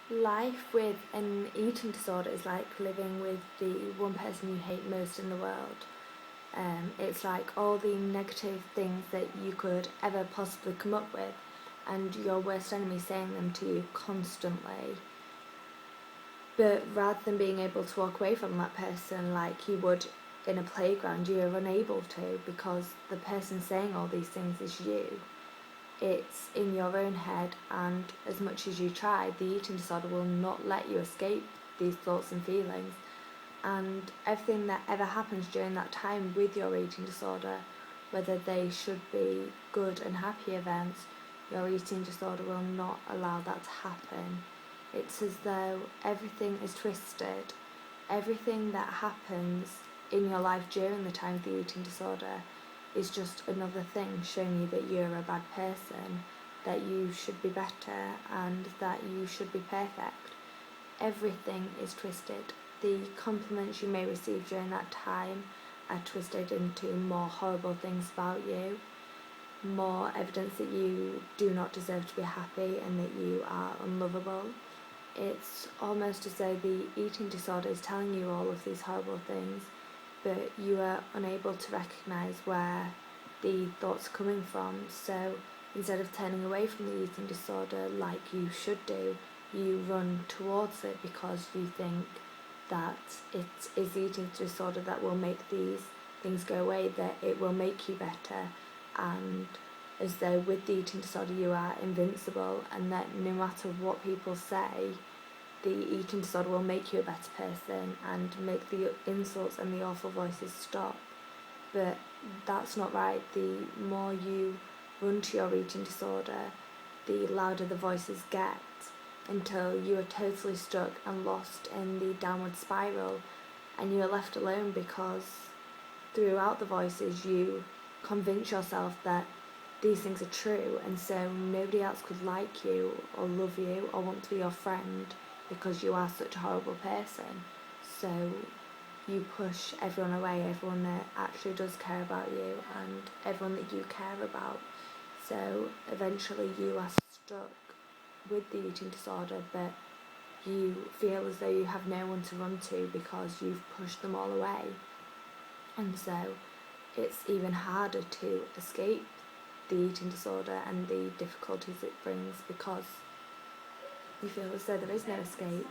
Life with an eating disorder is like living with the one person you hate most in the world. It's like all the negative things that you could ever possibly come up with, and your worst enemy saying them to you constantly. But rather than being able to walk away from that person like you would in a playground, you're unable to because the person saying all these things is you. It's in your own head, and as much as you try, the eating disorder will not let you escape these thoughts and feelings. And everything that ever happens during that time with your eating disorder, whether they should be good and happy events, your eating disorder will not allow that to happen. It's as though everything is twisted. Everything that happens in your life during the time of the eating disorder is just another thing showing you that you're a bad person, that you should be better, and that you should be perfect. Everything is twisted. The compliments you may receive during that time are twisted into more horrible things about you, more evidence that you do not deserve to be happy and that you are unlovable. It's almost as though the eating disorder is telling you all of these horrible things, but you are unable to recognise where the thoughts are coming from. So instead of turning away from the eating disorder like you should do, you run towards it because you think that it is the eating disorder that will make these things go away, that it will make you better, and as though with the eating disorder you are invincible, and that no matter what people say, the eating disorder will make you a better person and make the insults and the awful voices stop. But that's not right. The more you run to your eating disorder, the louder the voices get, until you are totally stuck and lost in the downward spiral, and you are left alone because throughout the voices you convince yourself that these things are true, and so nobody else could like you or love you or want to be your friend because you are such a horrible person. So you push everyone away, everyone that actually does care about you and everyone that you care about. So eventually you are stuck with the eating disorder, but you feel as though you have no one to run to because you've pushed them all away. And so it's even harder to escape the eating disorder and the difficulties it brings because you feel as though there is no escape.